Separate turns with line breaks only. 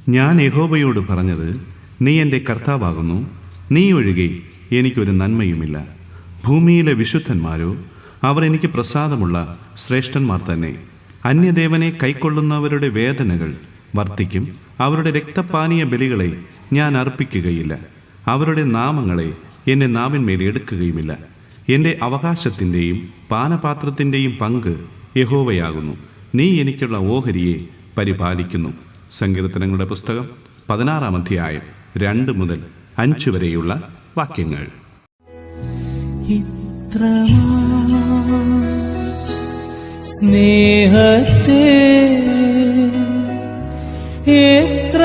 ഞാൻ യഹോവയോട് പറഞ്ഞത്, നീ എൻ്റെ കർത്താവാകുന്നു, നീ ഒഴികെ എനിക്കൊരു നന്മയുമില്ല. ഭൂമിയിലെ വിശുദ്ധന്മാരോ, അവർ എനിക്ക് പ്രസാദമുള്ള ശ്രേഷ്ഠന്മാർ തന്നെ. അന്യദേവനെ കൈക്കൊള്ളുന്നവരുടെ വേദനകൾ വർദ്ധിക്കും. അവരുടെ രക്തപാനീയ ബലികളെ ഞാൻ അർപ്പിക്കുകയില്ല. അവരുടെ നാമങ്ങളെ എൻ്റെ നാവിന്മേൽ എടുക്കുകയുമില്ല. എൻ്റെ അവകാശത്തിൻ്റെയും പാനപാത്രത്തിൻ്റെയും പങ്ക് യഹോവയാകുന്നു. നീ എനിക്കുള്ള ഓഹരിയെ പരിപാലിക്കുന്നു. സങ്കീർത്തനങ്ങളുടെ പുസ്തകം 16-ാം അധ്യായം 2 മുതൽ 5 വരെയുള്ള വാക്യങ്ങൾ.
സ്നേഹത്തെ എത്ര